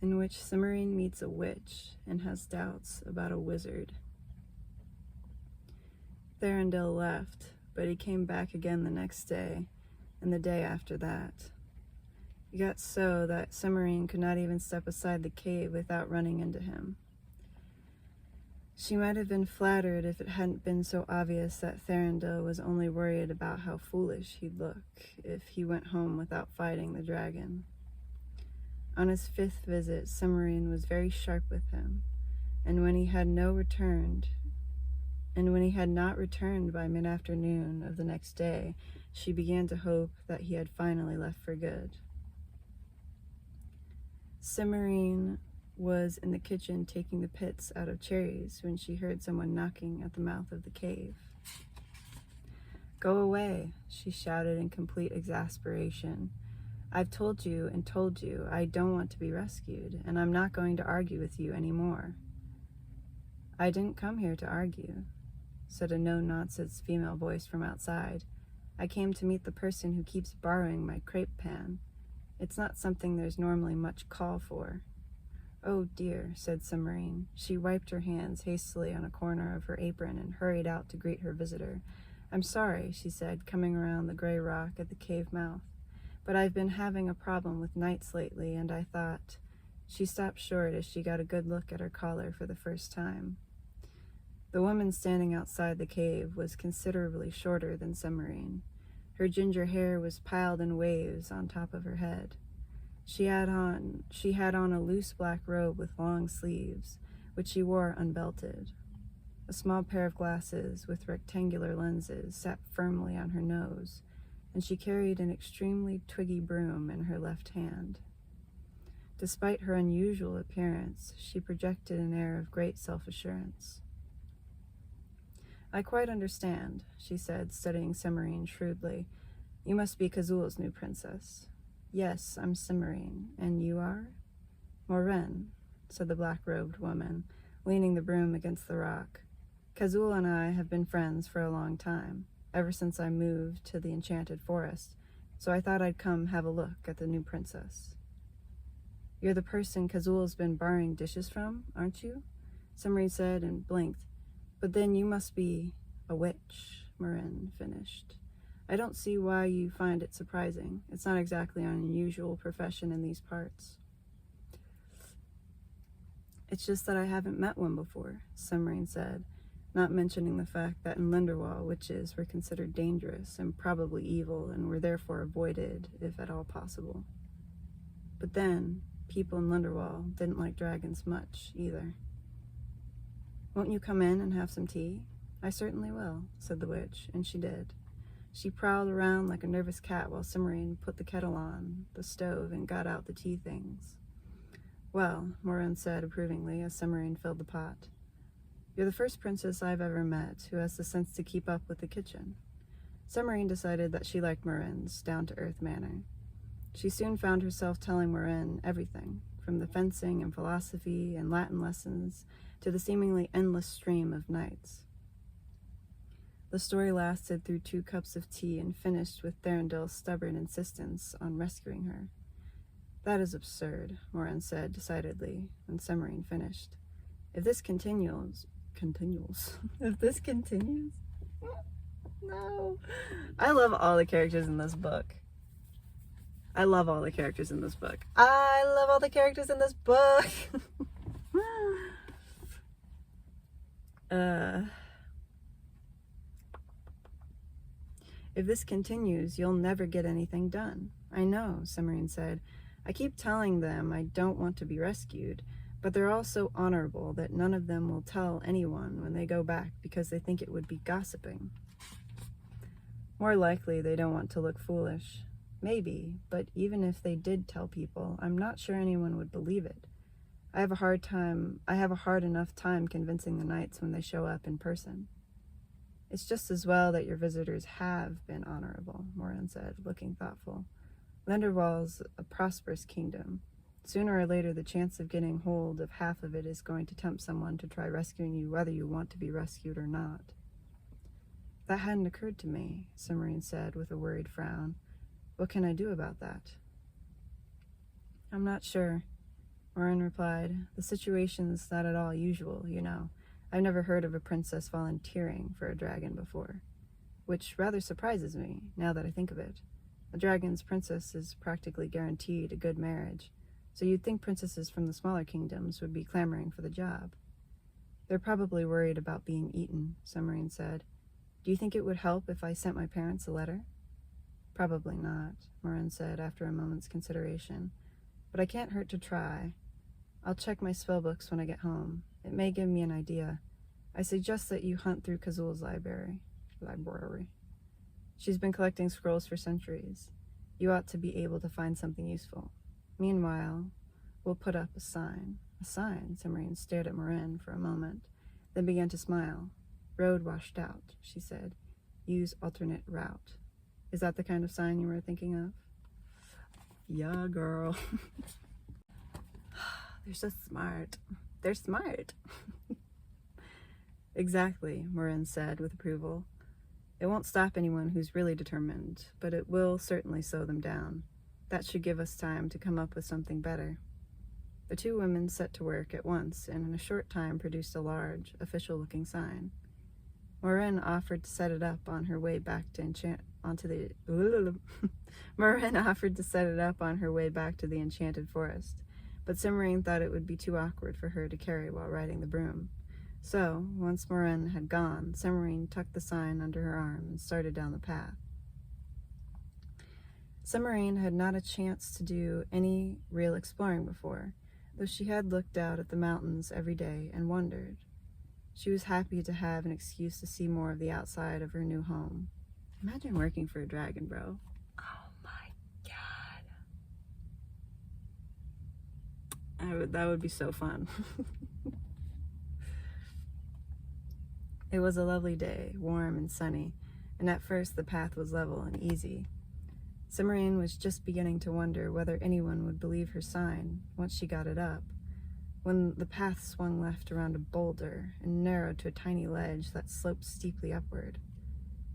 in which Cimmerian meets a witch and has doubts about a wizard. Thranduil left, but he came back again the next day, and the day after that. It got so that Cimmerian could not even step aside the cave without running into him. She might have been flattered if it hadn't been so obvious that Thranduil was only worried about how foolish he'd look if he went home without fighting the dragon. On his 5th visit, Cimmerian was very sharp with him, and when he had not returned by mid-afternoon of the next day, she began to hope that he had finally left for good. Cimmerian was in the kitchen taking the pits out of cherries when she heard someone knocking at the mouth of the cave. "Go away," she shouted in complete exasperation. "I've told you and told you I don't want to be rescued, and I'm not going to argue with you anymore." "I didn't come here to argue," said a no-nonsense female voice from outside. "I came to meet the person who keeps borrowing my crepe pan. It's not something there's normally much call for." "Oh dear," said Cimmerian. She wiped her hands hastily on a corner of her apron and hurried out to greet her visitor. "I'm sorry," she said, coming around the gray rock at the cave mouth, "but I've been having a problem with nights lately, and I thought—" She stopped short as she got a good look at her caller for the first time. The woman standing outside the cave was considerably shorter than Cimmerian. Her ginger hair was piled in waves on top of her head. She had on a loose black robe with long sleeves, which she wore unbelted. A small pair of glasses with rectangular lenses sat firmly on her nose, and she carried an extremely twiggy broom in her left hand. Despite her unusual appearance, she projected an air of great self-assurance. "I quite understand," she said, studying Cimmerian shrewdly. "You must be Kazul's new princess." "Yes, I'm Cimmerian. And you are?" "Moiraine," said the black-robed woman, leaning the broom against the rock. "Kazul and I have been friends for a long time, ever since I moved to the Enchanted Forest, so I thought I'd come have a look at the new princess." "You're the person Kazul's been borrowing dishes from, aren't you?" Cimmerian said and blinked. "But then you must be a witch," Moiraine finished. "I don't see why you find it surprising. It's not exactly an unusual profession in these parts." "It's just that I haven't met one before," Cimmerian said, not mentioning the fact that in Linderwall, witches were considered dangerous and probably evil and were therefore avoided, if at all possible. But then, people in Linderwall didn't like dragons much, either. "Won't you come in and have some tea?" "I certainly will," said the witch, and she did. She prowled around like a nervous cat while Cimmerian put the kettle on the stove and got out the tea things. "Well," Moiraine said approvingly as Cimmerian filled the pot, "you're the first princess I've ever met who has the sense to keep up with the kitchen." Cimmerian decided that she liked Moiraine's down-to-earth manner. She soon found herself telling Moiraine everything, from the fencing and philosophy and Latin lessons to the seemingly endless stream of knights. The story lasted through 2 cups of tea and finished with Thranduil's stubborn insistence on rescuing her. "That is absurd," Moiraine said decidedly when Cimmerian finished. If this continues, no. I love all the characters in this book. If this continues, you'll never get anything done. "I know," Cimmerian said. "I keep telling them I don't want to be rescued, but they're all so honorable that none of them will tell anyone when they go back because they think it would be gossiping. More likely they don't want to look foolish. Maybe, but even if they did tell people, I'm not sure anyone would believe it. I have a hard enough time convincing the knights when they show up in person." "It's just as well that your visitors have been honorable," Moiraine said, looking thoughtful. "Linderwall's a prosperous kingdom. Sooner or later, the chance of getting hold of half of it is going to tempt someone to try rescuing you whether you want to be rescued or not." "That hadn't occurred to me," Cimmerian said with a worried frown. "What can I do about that?" "I'm not sure." Morin replied. The situation's not at all usual, you know. I've never heard of a princess volunteering for a dragon before. Which rather surprises me, now that I think of it. A dragon's princess is practically guaranteed a good marriage, so you'd think princesses from the smaller kingdoms would be clamoring for the job. They're probably worried about being eaten, Summerine said. Do you think it would help if I sent my parents a letter? Probably not, Morin said after a moment's consideration. But I can't hurt to try. I'll check my spellbooks when I get home. It may give me an idea. I suggest that you hunt through Kazul's library. She's been collecting scrolls for centuries. You ought to be able to find something useful. Meanwhile, we'll put up a sign. A sign? Summerine stared at Morin for a moment, then began to smile. Road washed out, she said. Use alternate route. Is that the kind of sign you were thinking of? Yeah, girl. They're so smart. They're smart. Exactly, Morin said with approval. It won't stop anyone who's really determined, but it will certainly slow them down. That should give us time to come up with something better. The two women set to work at once and in a short time produced a large, official-looking sign. Morin offered to set it up on her way back to Morin offered to set it up on her way back to the enchanted forest, but Summerine thought it would be too awkward for her to carry while riding the broom. So, once Morin had gone, Summerine tucked the sign under her arm and started down the path. Summerine had not a chance to do any real exploring before, though she had looked out at the mountains every day and wondered. She was happy to have an excuse to see more of the outside of her new home. Imagine working for a dragon, bro. Oh my god. That would be so fun. It was a lovely day, warm and sunny, and at first the path was level and easy. Summerine was just beginning to wonder whether anyone would believe her sign once she got it up, when the path swung left around a boulder and narrowed to a tiny ledge that sloped steeply upward.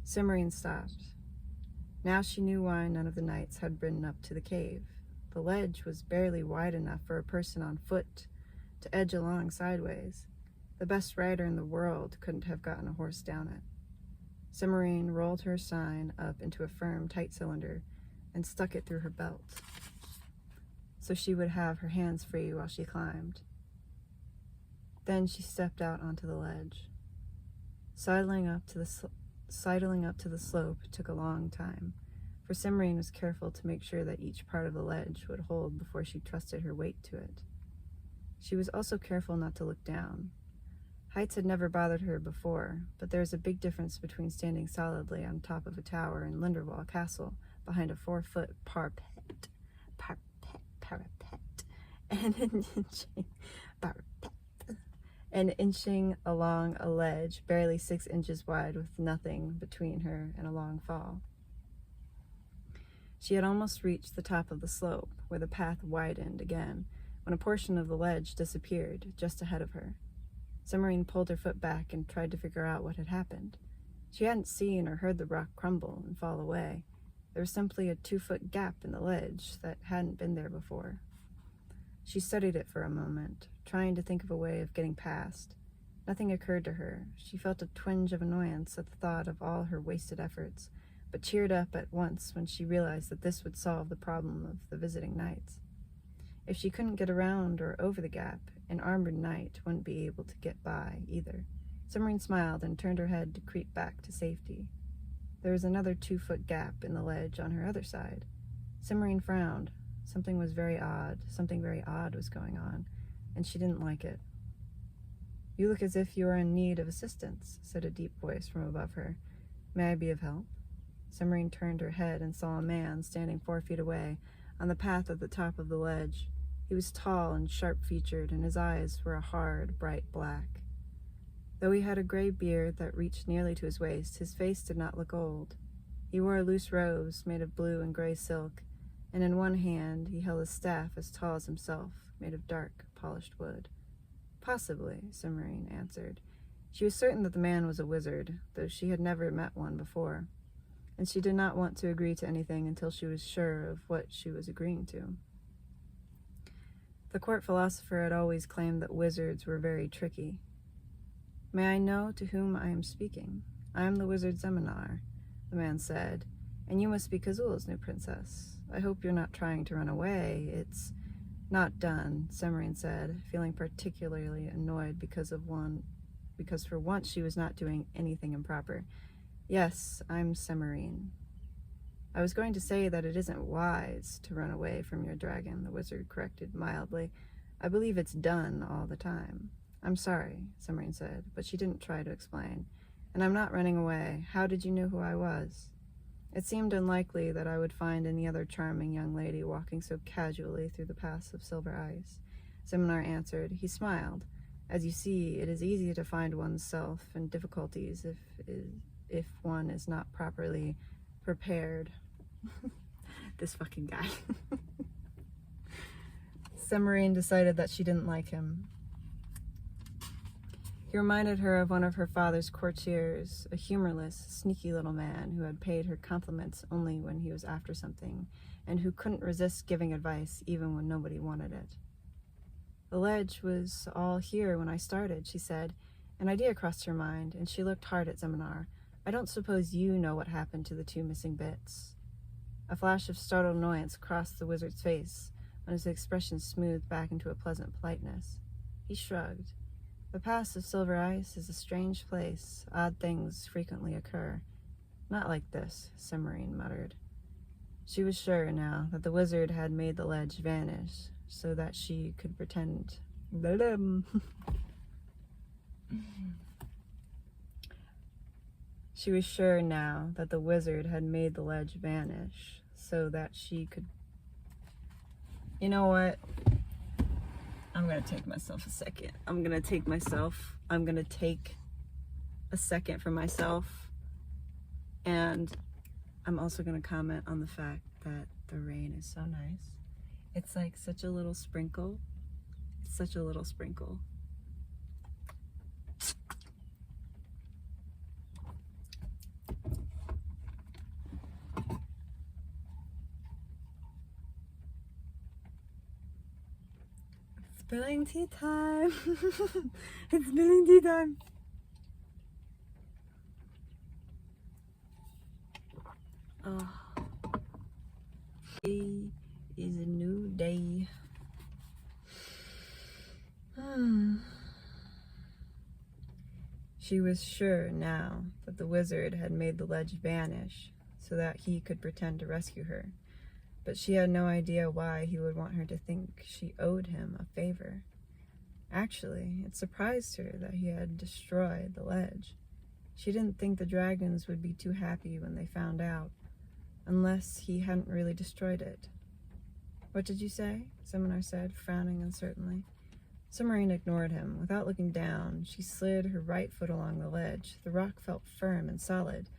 Summerine stopped. Now she knew why none of the knights had ridden up to the cave. The ledge was barely wide enough for a person on foot to edge along sideways. The best rider in the world couldn't have gotten a horse down it. Summerine rolled her sign up into a firm, tight cylinder and stuck it through her belt, so she would have her hands free while she climbed. Then she stepped out onto the ledge. Sidling up to the slope took a long time, for Summerine was careful to make sure that each part of the ledge would hold before she trusted her weight to it. She was also careful not to look down. Heights had never bothered her before, but there is a big difference between standing solidly on top of a tower in Linderwall Castle behind a 4-foot parapet, and inching along a ledge barely 6 inches wide with nothing between her and a long fall. She had almost reached the top of the slope, where the path widened again, when a portion of the ledge disappeared just ahead of her. Summerine pulled her foot back and tried to figure out what had happened. She hadn't seen or heard the rock crumble and fall away. There was simply a 2-foot gap in the ledge that hadn't been there before. She studied it for a moment, trying to think of a way of getting past. Nothing occurred to her. She felt a twinge of annoyance at the thought of all her wasted efforts, but cheered up at once when she realized that this would solve the problem of the visiting knights. If she couldn't get around or over the gap, an armored knight wouldn't be able to get by either. Summerine smiled and turned her head to creep back to safety. There was another 2-foot gap in the ledge on her other side. Summerine frowned. Something very odd was going on, and she didn't like it. You look as if you are in need of assistance, said a deep voice from above her. May I be of help? Summerine turned her head and saw a man standing 4 feet away on the path at the top of the ledge. He was tall and sharp-featured, and his eyes were a hard, bright black. Though he had a gray beard that reached nearly to his waist, his face did not look old. He wore loose robes made of blue and gray silk, and in one hand he held a staff as tall as himself, made of dark, polished wood. Possibly, Summerine answered. She was certain that the man was a wizard, though she had never met one before, and she did not want to agree to anything until she was sure of what she was agreeing to. The court philosopher had always claimed that wizards were very tricky. May I know to whom I am speaking? I am the wizard Zeminar, the man said, and you must be Kazul's new princess. I hope you're not trying to run away. It's not done, Semarine said, feeling particularly annoyed because for once she was not doing anything improper. Yes, I'm Semarine. I was going to say that it isn't wise to run away from your dragon, the wizard corrected mildly. I believe it's done all the time. I'm sorry, Semarine said, but she didn't try to explain. And I'm not running away. How did you know who I was? It seemed unlikely that I would find any other charming young lady walking so casually through the paths of Silver Ice. Zeminar answered. He smiled. As you see, it is easy to find oneself in difficulties if one is not properly prepared. This fucking guy. Semarine decided that she didn't like him. He reminded her of one of her father's courtiers, a humorless, sneaky little man who had paid her compliments only when he was after something, and who couldn't resist giving advice even when nobody wanted it. The ledge was all here when I started, she said. An idea crossed her mind, and she looked hard at Zeminar. I don't suppose you know what happened to the 2 missing bits. A flash of startled annoyance crossed the wizard's face, when his expression smoothed back into a pleasant politeness. He shrugged. The pass of Silver Ice is a strange place. Odd things frequently occur. Not like this, Semarine muttered. She was sure now that the wizard had made the ledge vanish so that she could pretend. She was sure now that the wizard had made the ledge vanish so that she could... You know what? I'm gonna take myself a second. I'm gonna take a second for myself. And I'm also gonna comment on the fact that the rain is so nice. It's like such a little sprinkle. It's such a little sprinkle. Spilling tea time. It's spilling tea time. Oh. Today is a new day. She was sure now that the wizard had made the ledge vanish so that he could pretend to rescue her. But she had no idea why he would want her to think she owed him a favor. Actually, it surprised her that he had destroyed the ledge. She didn't think the dragons would be too happy when they found out, unless he hadn't really destroyed it. What did you say? Zeminar said, frowning uncertainly. Semarine ignored him. Without looking down, she slid her right foot along the ledge. The rock felt firm and solid.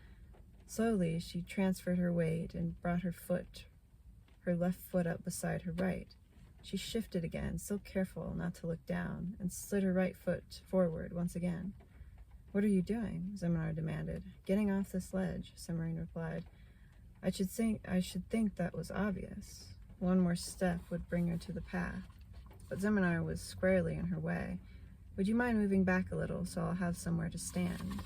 Slowly, she transferred her weight and brought her left foot up beside her right. She shifted again, still careful not to look down, and slid her right foot forward once again. What are you doing? Zeminar demanded. Getting off this ledge, Semarine replied. I should think that was obvious. One more step would bring her to the path. But Zeminar was squarely in her way. Would you mind moving back a little so I'll have somewhere to stand?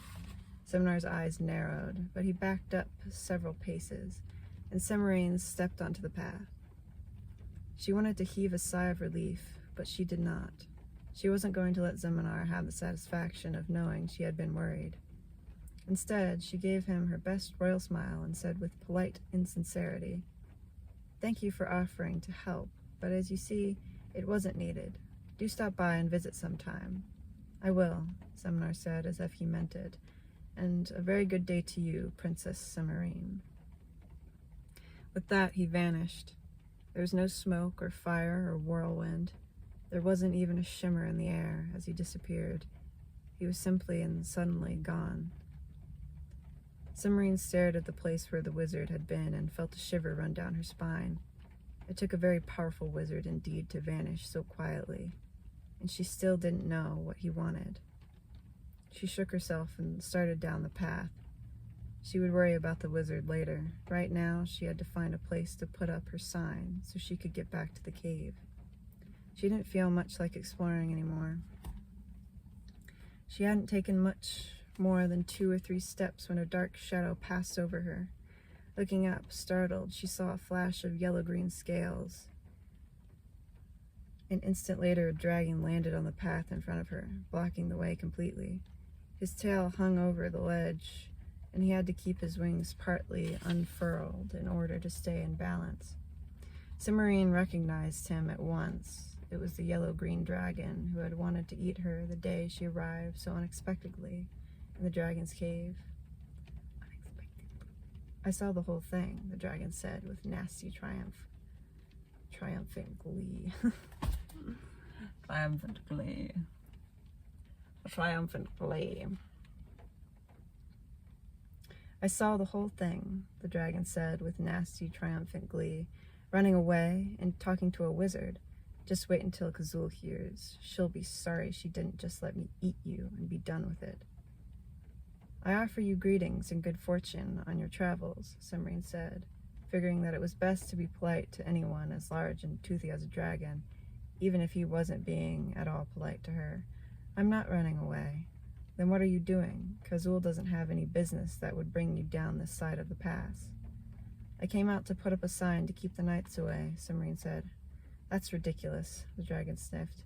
Seminar's eyes narrowed, but he backed up several paces, and Semarine stepped onto the path. She wanted to heave a sigh of relief, but she did not. She wasn't going to let Zeminar have the satisfaction of knowing she had been worried. Instead, she gave him her best royal smile and said with polite insincerity, Thank you for offering to help, but as you see, it wasn't needed. Do stop by and visit sometime. I will, Zeminar said as if he meant it, and a very good day to you, Princess Semarine. With that, he vanished. There was no smoke or fire or whirlwind. There wasn't even a shimmer in the air as he disappeared. He was simply and suddenly gone. Semarine stared at the place where the wizard had been and felt a shiver run down her spine. It took a very powerful wizard indeed to vanish so quietly, and she still didn't know what he wanted. She shook herself and started down the path. She would worry about the wizard later. Right now, she had to find a place to put up her sign so she could get back to the cave. She didn't feel much like exploring anymore. She hadn't taken much more than 2 or 3 steps when a dark shadow passed over her. Looking up, startled, she saw a flash of yellow-green scales. An instant later, a dragon landed on the path in front of her, blocking the way completely. His tail hung over the ledge, and he had to keep his wings partly unfurled in order to stay in balance. Cymorine recognized him at once. It was the yellow-green dragon who had wanted to eat her the day she arrived so unexpectedly in the dragon's cave. I saw the whole thing, the dragon said with nasty triumphant glee. Triumphant glee. Triumphant glee. I saw the whole thing, the dragon said with nasty triumphant glee, running away and talking to a wizard. Just wait until Kazul hears. She'll be sorry she didn't just let me eat you and be done with it. I offer you greetings and good fortune on your travels, Cymorine said, figuring that it was best to be polite to anyone as large and toothy as a dragon, even if he wasn't being at all polite to her. I'm not running away. Then what are you doing? Kazul doesn't have any business that would bring you down this side of the pass. I came out to put up a sign to keep the knights away, Cymorine said. That's ridiculous, the dragon sniffed.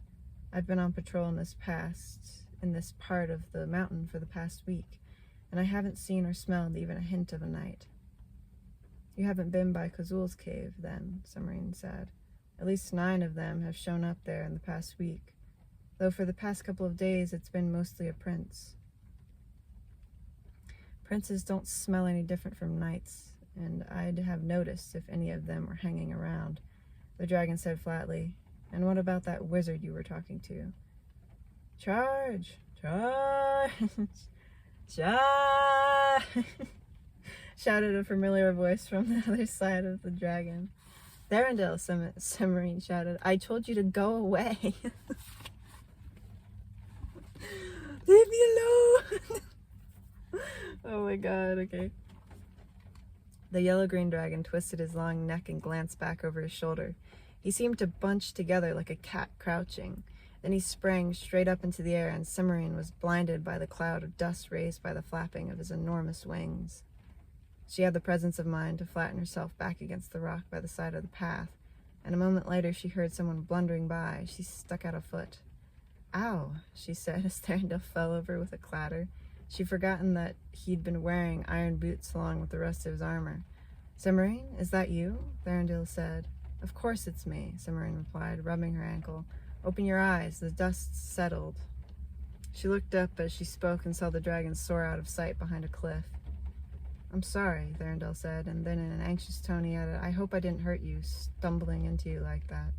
I've been on patrol in this part of the mountain for the past week, and I haven't seen or smelled even a hint of a knight. You haven't been by Kazul's cave, then, Cymorine said. At least 9 of them have shown up there in the past week, though for the past couple of days it's been mostly a prince. Princes don't smell any different from knights, and I'd have noticed if any of them were hanging around, the dragon said flatly. And what about that wizard you were talking to? Charge! Charge! Charge! Shouted a familiar voice from the other side of the dragon. Thranduil, Cymorine shouted. I told you to go away. Leave me alone! Oh my god, okay. The yellow-green dragon twisted his long neck and glanced back over his shoulder. He seemed to bunch together like a cat crouching. Then he sprang straight up into the air, and Cymorine was blinded by the cloud of dust raised by the flapping of his enormous wings. She had the presence of mind to flatten herself back against the rock by the side of the path, and a moment later she heard someone blundering by. She stuck out a foot. Ow, she said as Thranduil fell over with a clatter. She'd forgotten that he'd been wearing iron boots along with the rest of his armor. Cymorine, is that you? Thranduil said. Of course it's me, Cymorine replied, rubbing her ankle. Open your eyes, the dust settled. She looked up as she spoke and saw the dragon soar out of sight behind a cliff. I'm sorry, Thranduil said, and then in an anxious tone he added, I hope I didn't hurt you, stumbling into you like that.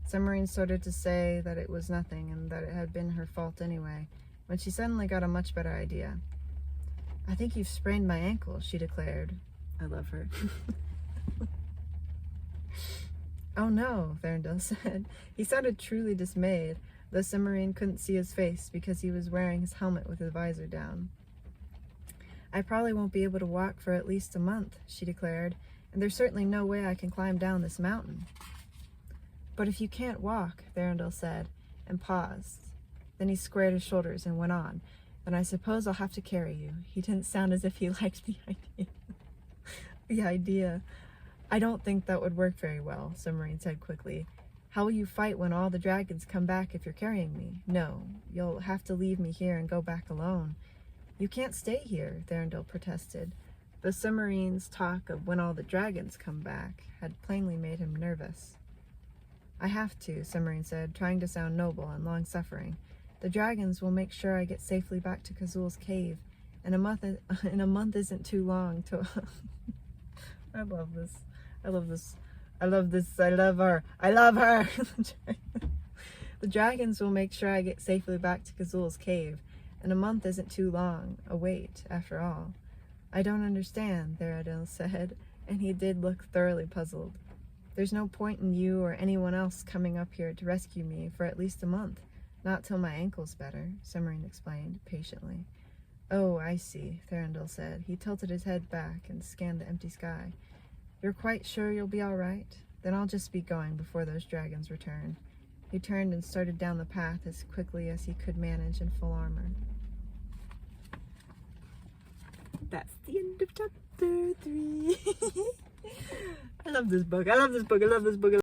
Cymorine started to say that it was nothing and that it had been her fault anyway, when she suddenly got a much better idea. I think you've sprained my ankle, she declared. I love her. Oh no, Thranduil said. He sounded truly dismayed, though Cymorine couldn't see his face because he was wearing his helmet with his visor down. I probably won't be able to walk for at least a month, she declared, and there's certainly no way I can climb down this mountain. But if you can't walk, Thranduil said, and paused. Then he squared his shoulders and went on. Then I suppose I'll have to carry you. He didn't sound as if he liked the idea. I don't think that would work very well, Cymorine said quickly. How will you fight when all the dragons come back if you're carrying me? No, you'll have to leave me here and go back alone. You can't stay here, Thranduil protested. The Cymorine's talk of when all the dragons come back had plainly made him nervous. I have to, Cymorine said, trying to sound noble and long-suffering. The dragons will make sure I get safely back to Kazul's cave, and a month isn't too long to... I love this. I love this. I love this. I love her. I love her! The dragons will make sure I get safely back to Kazul's cave, and a month isn't too long a wait, after all. I don't understand, Thranduil said, and he did look thoroughly puzzled. There's no point in you or anyone else coming up here to rescue me for at least a month. Not till my ankle's better, Cymorine explained, patiently. Oh, I see, Thranduil said. He tilted his head back and scanned the empty sky. You're quite sure you'll be all right? Then I'll just be going before those dragons return. He turned and started down the path as quickly as he could manage in full armor. That's the end of chapter 3. I love this book. I love this book. I love this book.